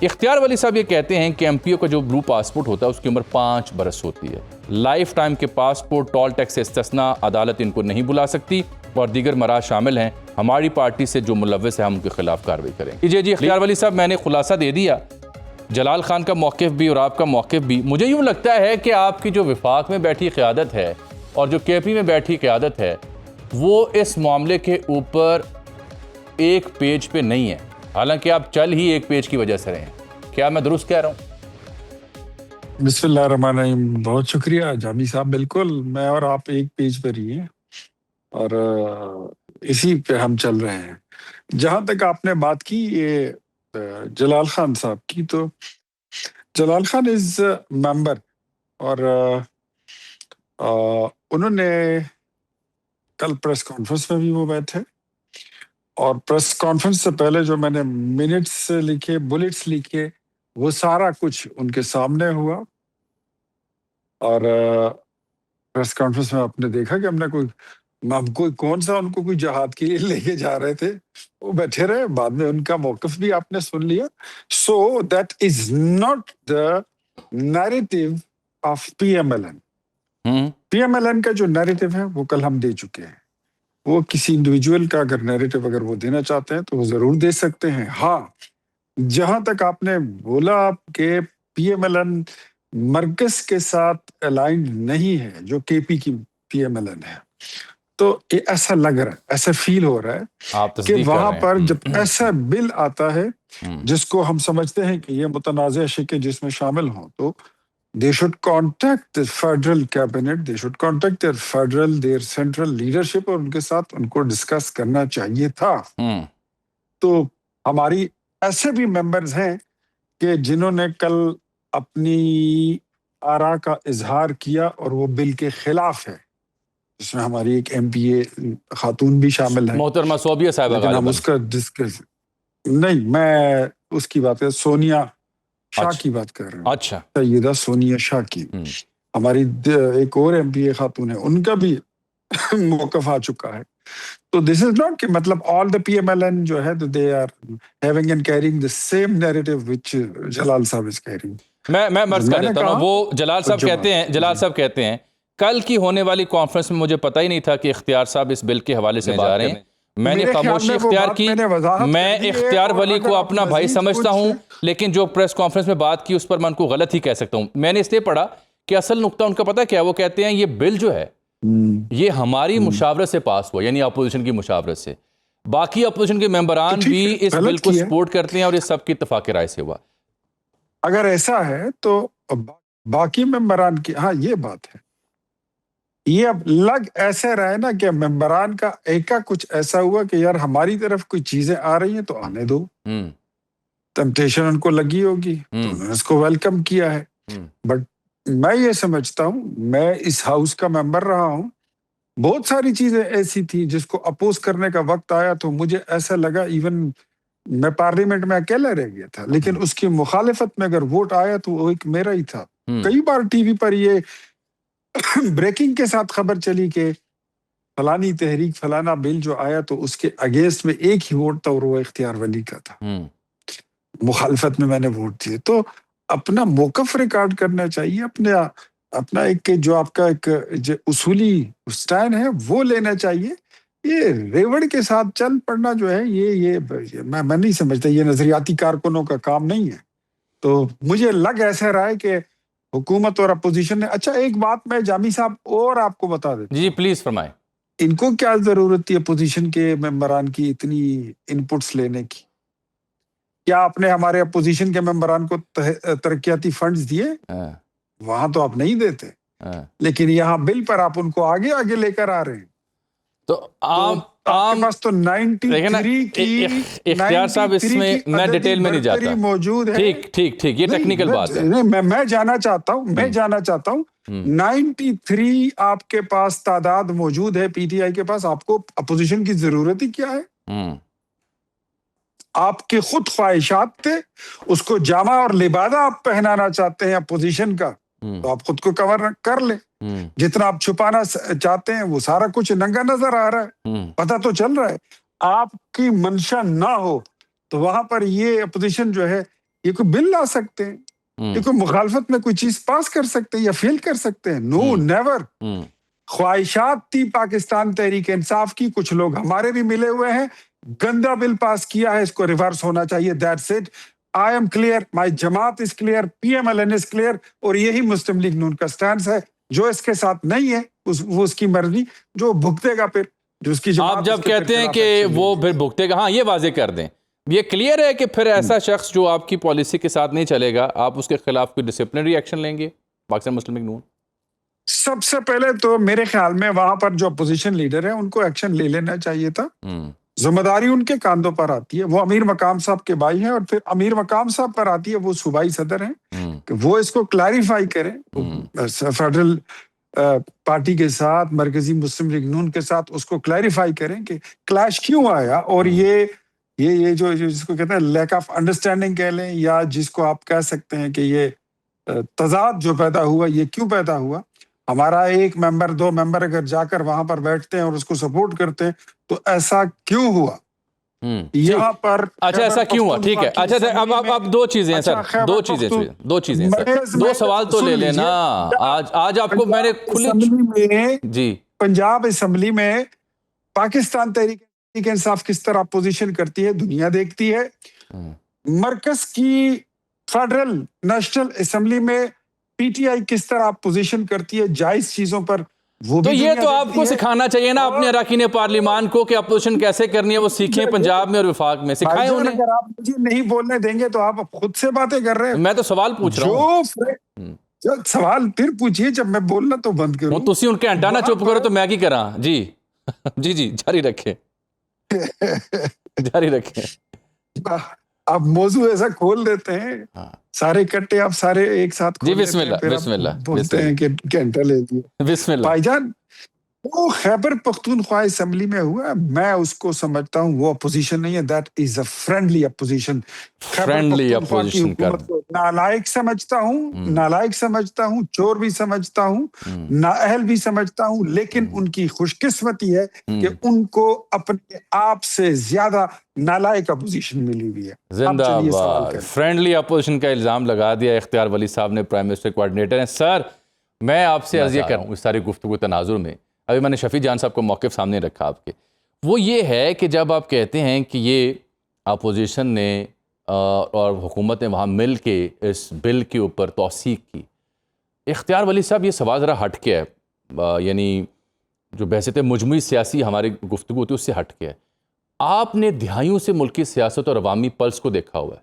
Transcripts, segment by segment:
اختیار ولی صاحب یہ کہتے ہیں کہ ایم پی او کا جو بلو پاسپورٹ ہوتا ہے اس کی عمر 5 برس ہوتی ہے. لائف ٹائم کے پاسپورٹ ٹول ٹیکس سے استثنا عدالت ان کو نہیں بلا سکتی اور دیگر مراحل شامل ہیں. ہماری پارٹی سے جو ملوث ہے ہم ان کے خلاف کارروائی کریں گے. جی اختیار ولی صاحب میں نے خلاصہ دے دیا. جلال خان کا موقف بھی اور آپ کا موقف بھی. مجھے یوں لگتا ہے کہ آپ کی جو وفاق میں بیٹھی قیادت ہے اور جو کے پی میں بیٹھی قیادت ہے وہ اس معاملے کے اوپر ایک پیج پہ نہیں ہے, حالانکہ آپ چل ہی ایک پیج کی وجہ سے رہے ہیں. کیا میں درست کہہ رہا ہوں؟ بسم اللہ الرحمن الرحیم. بہت شکریہ جامی صاحب. بالکل میں اور آپ ایک پیج پر ہی ہیں اور اسی پہ ہم چل رہے ہیں. جہاں تک آپ نے بات کی یہ جلال خان صاحب کی, تو جلال خان از ممبر اور انہوں نے کل پریس کانفرنس میں بھی وہ بیٹھے اور پریس کانفرنس سے پہلے جو میں نے منٹس لکھے, بلٹس لکھے, وہ سارا کچھ ان کے سامنے ہوا. اور پریس کانفرنس میں آپ نے دیکھا کہ ہم کوئی کون سا ان کو کوئی جہاد کے لیے لے کے جا رہے تھے, وہ بیٹھے رہے. بعد میں ان کا موقف بھی آپ نے سن لیا. So that is not the narrative of P M L N. P M L N کا جو نیریٹو ہے وہ کل ہم دے چکے ہیں. وہ کسی انڈیویجول کا اگر نیریٹو اگر وہ دینا چاہتے ہیں تو وہ ضرور دے سکتے ہیں. ہاں, جہاں تک آپ نے بولا کہ پی ایم ایل این مرکز کے ساتھ الائنڈ نہیں ہے, جو کے پی کی پی ایم ایل این ہے, تو یہ ایسا لگ رہا ہے, ایسا فیل ہو رہا ہے کہ وہاں پر جب ایسا بل آتا ہے جس کو ہم سمجھتے ہیں کہ یہ متنازع شکیں جس میں شامل ہوں, تو they should contact the federal cabinet, they should contact their central leadership اور ان کے ساتھ ان کو ڈسکس کرنا چاہیے تھا. تو ہماری ایسے بھی ممبرز ہیں کہ جنہوں نے کل اپنی آراء کا اظہار کیا اور وہ بل کے خلاف ہے, جس میں ہماری ایک ایم پی اے خاتون بھی شامل ہے, محترمہ صوبیہ صاحبہ. لیکن ہم اس کا ڈسکس نہیں, میں اس کی بات ہے سونیا شاہ کی بات کر رہا ہوں. اچھا, سیدہ سونیا شاہ کی, ہماری ایک اور ایم پی اے خاتون ہے, ان کا بھی موقف آ چکا ہے. تو دس از ناٹ کہ مطلب all the P M L N جو ہے they are having and carrying the same narrative وچ جلال صاحب از کیرنگ. میں مرض کر دیتا ہوں. وہ جلال صاحب کہتے ہیں کل کی ہونے والی کانفرنس میں مجھے پتہ ہی نہیں تھا کہ اختیار صاحب اس بل کے حوالے سے جا رہے ہیں. میں نے خاموشی اختیار کی. میں اختیار ولی کو اپنا بھائی سمجھتا ہوں, لیکن جو پریس کانفرنس میں بات کی اس پر میں ان کو غلط ہی کہہ سکتا ہوں. میں نے اس لیے پڑھا کہ اصل نقطہ ان کا پتہ کیا, وہ کہتے ہیں یہ بل جو ہے یہ ہماری مشاورت سے پاس ہوا, یعنی اپوزیشن کی مشاورت سے. باقی اپوزیشن کے ممبران بھی اس بل کو سپورٹ کرتے ہیں اور یہ سب کی اتفاق رائے سے ہوا. اگر ایسا ہے تو باقی ممبران کی, ہاں یہ بات ہے, یہ اب لگ ایسے رہے نا کہ ممبران کا ایک کا کچھ ایسا ہوا کہ یار ہماری طرف کوئی چیزیں آ رہی ہیں تو آنے دو. ٹیمپٹیشن ان کو لگی ہوگی تو انہوں نے اس کو ویلکم کیا ہے. بٹ میں یہ سمجھتا ہوں, میں اس ہاؤس کا ممبر رہا ہوں, بہت ساری چیزیں ایسی تھی جس کو اپوز کرنے کا وقت آیا تو مجھے ایسا لگا ایون میں پارلیمنٹ میں اکیلا رہ گیا تھا, لیکن اس کی مخالفت میں اگر ووٹ آیا تو وہ ایک میرا ہی تھا. کئی بار ٹی وی پر یہ بریکنگ کے ساتھ خبر چلی کہ فلانی تحریک فلانا بل جو آیا تو اس کے اگینسٹ میں ایک ہی ووٹ تھا اور وہ اختیار ولی کا تھا. مخالفت میں نے ووٹ دیے. تو اپنا موقف ریکارڈ کرنا چاہیے, اپنا ایک جو آپ کا ایک اصولی اسٹینڈ ہے وہ لینا چاہیے. یہ ریوڑ کے ساتھ چل پڑنا جو ہے یہ میں نہیں سمجھتا, یہ نظریاتی کارکنوں کا کام نہیں ہے. تو مجھے لگ ایسا رہا ہے کہ حکومت اور اپوزیشن نے, اچھا ایک بات میں جامی صاحب اور آپ کو بتا دیتا ہوں. جی پلیز فرمائیں. ان کو کیا ضرورت تھی اپوزیشن کے ممبران کی اتنی انپٹس لینے کی؟ کیا آپ نے ہمارے اپوزیشن کے ممبران کو ترقیاتی فنڈز دیے؟ وہاں تو آپ نہیں دیتے, لیکن یہاں بل پر آپ ان کو آگے آگے لے کر آ رہے ہیں. تو آپ کے پاس تو 93 کی اختیار صاحب اس میں ڈیٹیل میں نہیں جاتا, موجود ہے. ٹھیک یہ ٹیکنیکل بات ہے. میں جانا چاہتا ہوں 93 آپ کے پاس تعداد موجود ہے پی ٹی آئی کے پاس. آپ کو اپوزیشن کی ضرورت ہی کیا ہے؟ آپ کے خود خواہشات تھے, اس کو جامہ اور لبادہ آپ پہنانا چاہتے ہیں اپوزیشن کا, تو آپ خود کو کور کر لیں. جتنا آپ چھپانا چاہتے ہیں وہ سارا کچھ ننگا نظر آ رہا ہے, پتہ تو چل رہا ہے. آپ کی منشا نہ ہو تو وہاں پر یہ اپوزیشن جو ہے یہ کوئی بل لا سکتے ہیں، یہ کوئی مخالفت میں کوئی چیز پاس کر سکتے ہیں یا فیل کر سکتے ہیں؟ نو، نیور. خواہشات تھی پاکستان تحریک انصاف کی، کچھ لوگ ہمارے بھی ملے ہوئے ہیں، گندا بل پاس کیا ہے، اس کو ریورس ہونا چاہیے. That's it. I am clear, my jamaat is clear, P M L N is clear, اور یہی مسلم لیگ نون کا سٹینڈ ہے. جو اس کے ساتھ نہیں ہے وہ اس کی مرضی، جو بھگتے گا پھر، جو اس کی جماعت. آپ جب کہتے ہیں کہ وہ پھر بھگتے گا، ہاں یہ واضح کر دیں، یہ کلیئر ہے کہ پھر ایسا شخص جو آپ کی پالیسی کے ساتھ نہیں چلے گا، آپ اس کے خلاف کوئی ڈسپلنری ایکشن لیں گے پاکستان مسلم لیگ نون؟ سب سے پہلے تو میرے خیال میں وہاں پر جو اپوزیشن لیڈر ہیں ان کو ایکشن لے لینا چاہیے تھا. ذمہ داری ان کے کاندھوں پر آتی ہے. وہ امیر مقام صاحب کے بھائی ہیں، اور پھر امیر مقام صاحب پر آتی ہے، وہ صوبائی صدر ہیں، کہ وہ اس کو کلیریفائی کریں فیڈرل پارٹی کے ساتھ، مرکزی مسلم لیگ نون کے ساتھ، اس کو کلیریفائی کریں کہ کلیش کیوں آیا، اور یہ جو جس کو کہتے ہیں لیک آف انڈرسٹینڈنگ کہہ لیں، یا جس کو آپ کہہ سکتے ہیں کہ یہ تضاد جو پیدا ہوا، یہ کیوں پیدا ہوا. ہمارا ایک ممبر، دو ممبر اگر جا کر وہاں پر بیٹھتے ہیں اور اس کو سپورٹ کرتے ہیں تو ایسا کیوں ہوا یہاں پر؟ اچھا ایسا کیوں ہوا؟ ٹھیک ہے. اچھا اب دو چیزیں ہیں سر، دو چیزیں سر، دو سوال تو لے لینا. آج آپ کو میں نے کھلی جی پنجاب اسمبلی میں پاکستان تحریک انصاف کس طرح پوزیشن کرتی ہے دنیا دیکھتی ہے. مرکز کی فیڈرل نیشنل اسمبلی میں پی ٹی آئی کس طرح پوزیشن کرتی ہے جائز چیزوں پر، وہ تو بھی یہ تو آپ کو سکھانا چاہیے نا اپنے اراکین پارلیمان کو کہ اپوزیشن کیسے کرنی ہے، وہ سیکھیں پنجاب میں اور وفاق میں، سکھائیں انہیں. اگر آپ مجھے نہیں بولنے دیں گے تو آپ خود سے باتیں کر رہے ہیں. میں تو سوال پوچھ رہا ہوں. سوال پھر پوچھئے، جب میں بولنا تو بند کروں. تسی ان کے انٹانا چپ کرو تو میں کی کراں. جی جی جاری رکھیں جاری رکھیں. آپ موضوع ایسا کھول دیتے ہیں، سارے کٹے آپ سارے ایک ساتھ جی کھول بسم دیتے ہیں، اللہ پھر بسم آپ اللہ بولتے ہیں کہ گھنٹہ لے دیا. بسم اللہ. بھائی جان، وہ خیبر پختونخوا اسمبلی میں ہوا، میں اس کو سمجھتا ہوں وہ اپوزیشن نہیں ہے، that is a friendly opposition. Friendly opposition کر نالائق سمجھتا ہوں، چور بھی سمجھتا ہوں، نااہل بھی سمجھتا ہوں، لیکن ان کی خوش قسمتی ہے کہ ان کو اپنے آپ سے زیادہ نالائق اپوزیشن ملی ہوئی ہے. زندہ باد. فرینڈلی اپوزیشن کا الزام لگا دیا اختیار ولی صاحب نے، پرائم منسٹر کوارڈینیٹر ہیں. سر میں آپ سے عرض یہ کر رہا ہوں اس ساری گفتگو تناظر میں، ابھی میں نے شفیع جان صاحب کو موقف سامنے رکھا آپ کے، وہ یہ ہے کہ جب آپ کہتے ہیں کہ یہ اپوزیشن نے اور حکومت نے وہاں مل کے اس بل کے اوپر توثیق کی، اختیار ولی صاحب یہ سوال ذرا ہٹ کے ہے، یعنی جو بحثیت مجموعی سیاسی ہماری گفتگو ہوتی ہے اس سے ہٹ کے ہے. آپ نے دہائیوں سے ملکی سیاست اور عوامی پلس کو دیکھا ہوا ہے.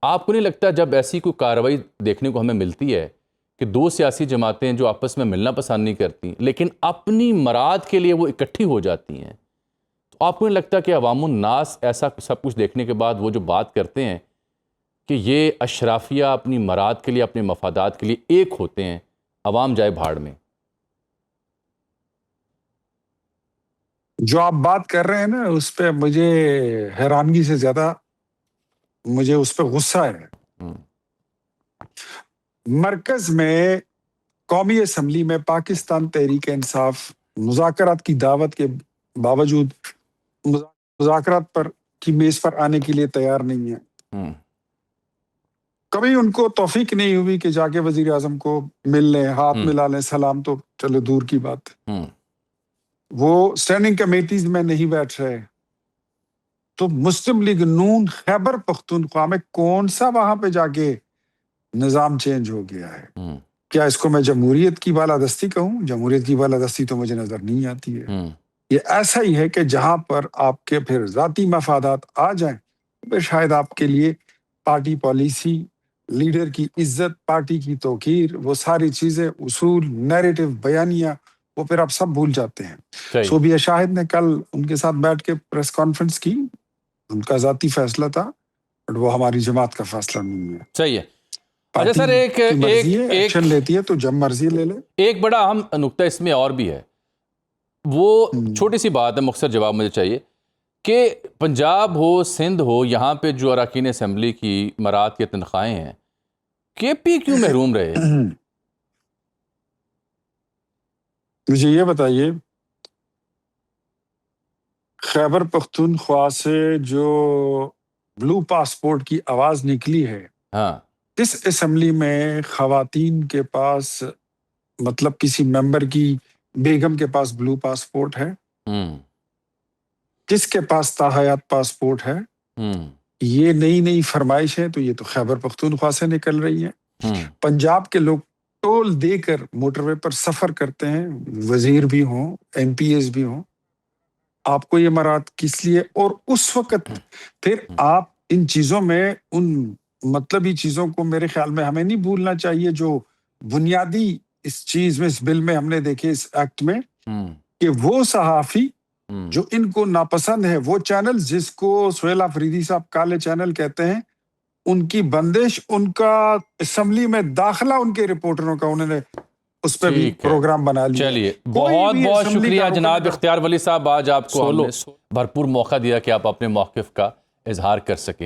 آپ کو نہیں لگتا جب ایسی کوئی کارروائی دیکھنے کو ہمیں ملتی ہے کہ دو سیاسی جماعتیں جو آپس میں ملنا پسند نہیں کرتی لیکن اپنی مراد کے لیے وہ اکٹھی ہو جاتی ہیں، تو آپ کو نہیں لگتا کہ عوام الناس ایسا سب کچھ دیکھنے کے بعد وہ جو بات کرتے ہیں کہ یہ اشرافیہ اپنی مراد کے لیے، اپنے مفادات کے لیے ایک ہوتے ہیں، عوام جائے بھاڑ میں؟ جو آپ بات کر رہے ہیں نا اس پہ مجھے حیرانگی سے زیادہ مجھے اس پہ غصہ ہے. مرکز میں قومی اسمبلی میں پاکستان تحریک انصاف مذاکرات کی دعوت کے باوجود مذاکرات پر کی میز پر آنے کے لیے تیار نہیں ہے. کبھی ان کو توفیق نہیں ہوئی کہ جا کے وزیر اعظم کو مل لیں، ہاتھ ملا لیں، سلام تو چلو دور کی بات. وہ اسٹینڈنگ کمیٹیز میں نہیں بیٹھ رہے. تو مسلم لیگ نون خیبر پختونخوا میں کون سا وہاں پہ جا کے نظام چینج ہو گیا ہے؟ کیا اس کو میں جمہوریت کی بالادستی کہوں؟ جمہوریت کی بالادستی تو مجھے نظر نہیں آتی ہے. یہ ایسا ہی ہے کہ جہاں پر آپ کے پھر ذاتی مفادات آ جائیں پھر شاید آپ کے لیے پارٹی پالیسی، لیڈر کی عزت، پارٹی کی توقیر، وہ ساری چیزیں، اصول، نیریٹو، بیانیہ، وہ پھر آپ سب بھول جاتے ہیں. صوبیہ شاہد نے کل ان کے ساتھ بیٹھ کے پریس کانفرنس کی، ان کا ذاتی فیصلہ تھا بٹ وہ ہماری جماعت کا فیصلہ نہیں ہے. صحیح ہے. اچھا سر، ایکشن لیتی ہے تو جب مرضی لے لے. ایک بڑا اہم نقطہ اس میں اور بھی ہے، وہ چھوٹی سی بات ہے، مختصر جواب مجھے چاہیے کہ پنجاب ہو، سندھ ہو، یہاں پہ جو اراکین اسمبلی کی مراد کی تنخواہیں ہیں، کے پی کیوں محروم رہے؟ مجھے یہ بتائیے، خیبر پختونخوا سے جو بلو پاسپورٹ کی آواز نکلی ہے ہاں جس اسمبلی میں خواتین کے پاس مطلب کسی ممبر کی بیگم کے پاس بلو پاسپورٹ ہے، ہوں جس کے پاس تاحیات پاسپورٹ ہے، ہوں یہ نئی نئی فرمائش ہے تو یہ تو خیبر پختونخوا سے نکل رہی ہے۔ ہوں پنجاب کے لوگ ٹول دے کر موٹر وے پر سفر کرتے ہیں، وزیر بھی ہوں، ایم پی ایز بھی ہوں، آپ کو یہ مراعات کس لیے؟ اور اس وقت پھر آپ ان چیزوں میں ان مطلبی چیزوں کو میرے خیال میں ہمیں نہیں بھولنا چاہیے جو بنیادی اس چیز میں، اس بل میں ہم نے دیکھے، اس ایکٹ میں، ہوں کہ وہ صحافی ہوں جو ان کو ناپسند ہے، وہ چینل جس کو سہیل آفریدی صاحب کالے چینل کہتے ہیں، ان کی بندش، ان کا اسمبلی میں داخلہ، ان کے رپورٹروں کا انہوں نے اس پہ بھی ٹھیک ہے، پروگرام بنا لیا۔ چلیے کوئی بہت بھی بہت اسمبلی شکریہ کا رکن جناب اگر اختیار ولی صاحب، آج آپ کو ہم نے بھرپور موقع دیا کہ آپ اپنے موقف کا اظہار کر سکیں۔